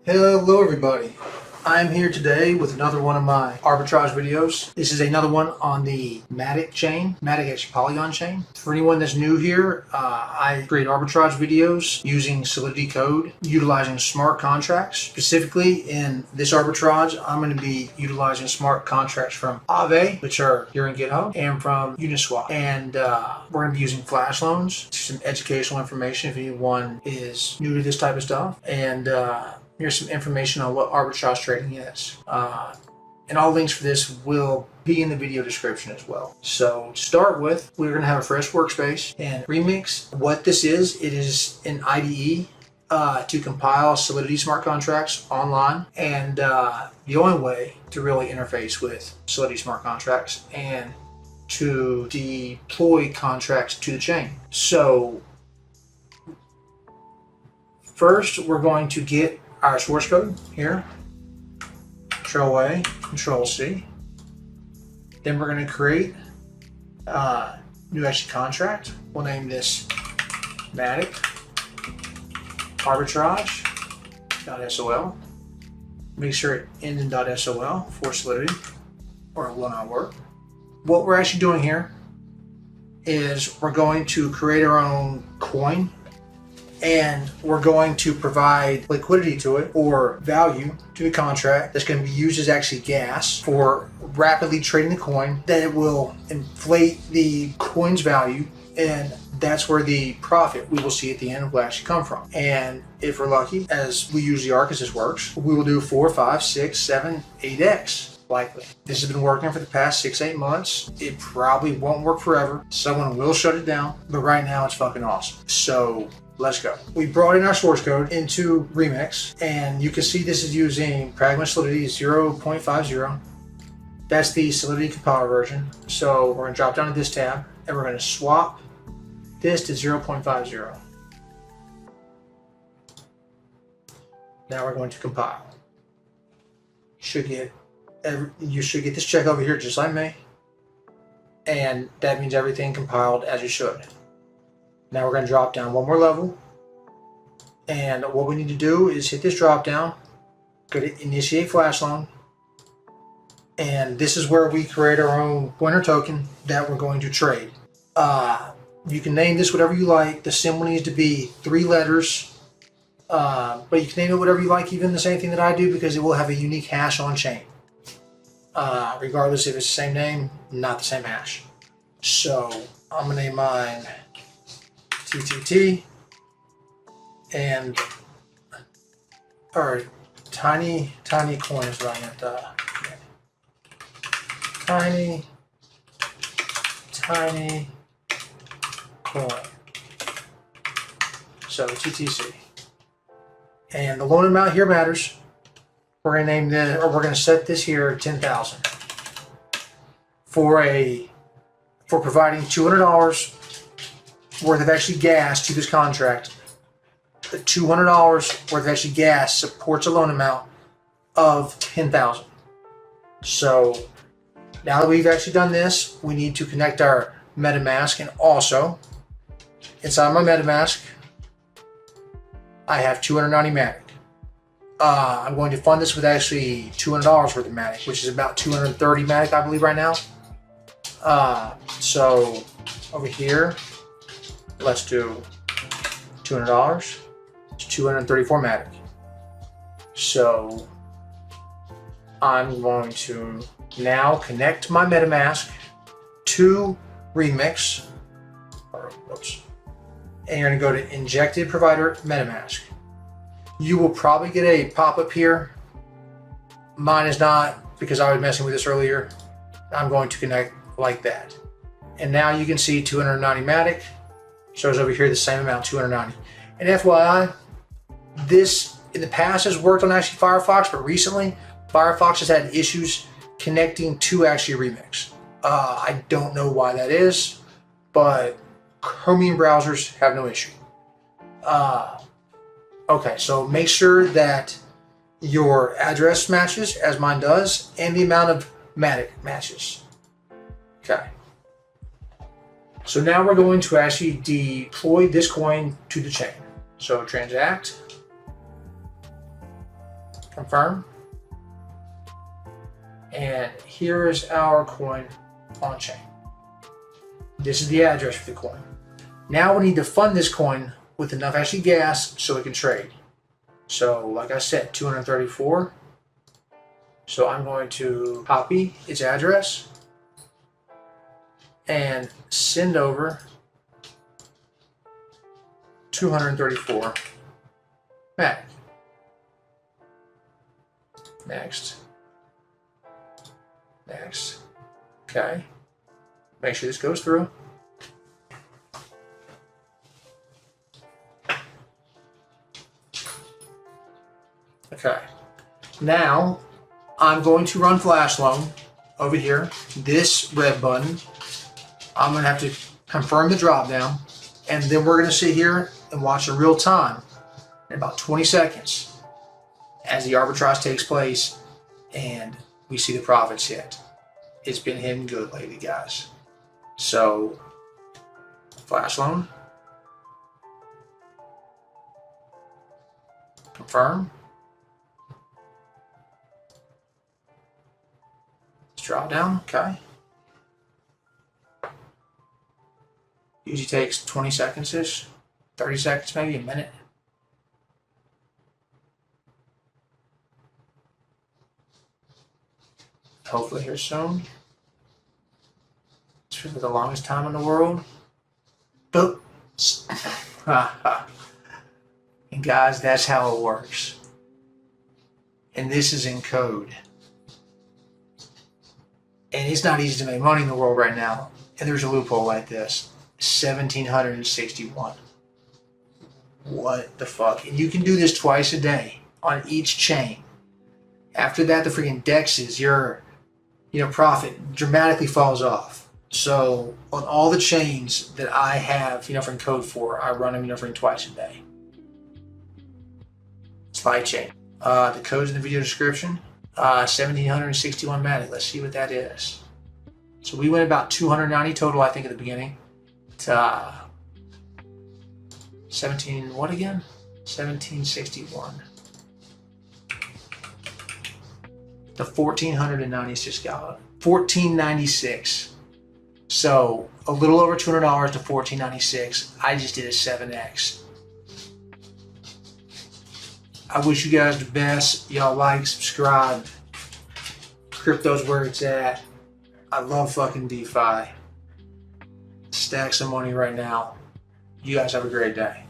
Hello everybody, I'm here today with another one of my arbitrage videos. This is another one on the MATIC chain, MATIC actually Polygon chain. For anyone that's new here, I create arbitrage videos using Solidity code, utilizing smart contracts. Specifically in this arbitrage, I'm going to be utilizing smart contracts from Aave, which are here in GitHub, and from Uniswap. And we're going to be using Flash Loans, some educational information if anyone is new to this type of stuff. And here's some information on what arbitrage trading is. And all links for this will be in the video description as well. So to start with, we're going to have a fresh workspace and Remix. What this is, it is an IDE to compile Solidity smart contracts online. And the only way to really interface with Solidity smart contracts and to deploy contracts to the chain. So first, we're going to get our source code here, Control A, Control C. Then we're going to create a new actually contract. We'll name this MATIC Arbitrage.sol. Make sure it ends in .sol for Solidity, or it will not work. What we're actually doing here is we're going to create our own coin, and we're going to provide liquidity to it, or value to the contract that's going to be used as actually gas for rapidly trading the coin. Then it will inflate the coin's value, and that's where the profit we will see at the end will actually come from. And if we're lucky, as we usually are because this works, we will do 4, 5, 6, 7, 8x. Likely. This has been working for the past 6-8 months. It probably won't work forever. Someone will shut it down, but right now it's fucking awesome. So let's go. We brought in our source code into Remix, and you can see this is using Pragma Solidity 0.50. That's the Solidity Compiler version. So we're going to drop down to this tab, and we're going to swap this to 0.50. Now we're going to compile. You should get this check over here just like me, and that means everything compiled as you should. Now we're going to drop down one more level, and what we need to do is hit this drop down, go to Initiate Flash Loan, and this is where we create our own pointer token that we're going to trade. You can name this whatever you like. The symbol needs to be 3 letters, but you can name it whatever you like, even the same thing that I do, because it will have a unique hash on chain. Regardless if it's the same name, not the same hash. So I'm going to name mine TTT, and or tiny coin is what I meant. Tiny coin. So TTC, and the loan amount here matters. We're going to name this, or we're going to set this here 10,000 for providing $200 worth of actually gas to this contract. The $200 worth of actually gas supports a loan amount of 10,000. So now that we've actually done this, we need to connect our MetaMask, and also inside my MetaMask, I have 290 MATIC. I'm going to fund this with actually $200 worth of MATIC, which is about 230 MATIC, I believe, right now. So over here, let's do $200 to 234 MATIC. So I'm going to now connect my MetaMask to Remix, and you're going to go to Injected Provider MetaMask. You will probably get a pop-up here. Mine is not, because I was messing with this earlier. I'm going to connect like that. And now you can see 290 MATIC. Shows over here the same amount, 290. And FYI, this in the past has worked on actually Firefox, but recently Firefox has had issues connecting to actually Remix. I don't know why that is, but Chromium browsers have no issue. Okay, so make sure that your address matches, as mine does, and the amount of MATIC matches. Okay. So now we're going to actually deploy this coin to the chain. So transact. Confirm. And here is our coin on chain. This is the address for the coin. Now we need to fund this coin with enough actually gas so it can trade. So like I said, 234. So I'm going to copy its address and send over 234 MATIC. Next. Next. Okay. Make sure this goes through. Okay. Now I'm going to run Flash Loan over here. This red button. I'm going to have to confirm the drop down, and then we're going to sit here and watch in real time in about 20 seconds as the arbitrage takes place and we see the profits hit. It's been hitting good lately, guys. So, Flash Loan. Confirm. Let's drop down, okay. Usually takes 20 seconds-ish, 30 seconds, maybe a minute. Hopefully here soon. It's for the longest time in the world. Boop. And guys, that's how it works. And this is in code. And it's not easy to make money in the world right now. And there's a loophole like this. 1,761. What the fuck? And you can do this twice a day on each chain. After that, the freaking dexes, your profit dramatically falls off. So on all the chains that I have, from code for, I run them, for twice a day. Slide chain. The code's in the video description. 1,761 MATIC. Let's see what that is. So we went about 290 total, I think, at the beginning. To 17, what again? 1,761. The 1,496 gallon. 1,496. So a little over $200 to 1,496. I just did a 7x. I wish you guys the best. Y'all like, subscribe. Crypto's where it's at. I love fucking DeFi. Stack some money right now. You guys have a great day.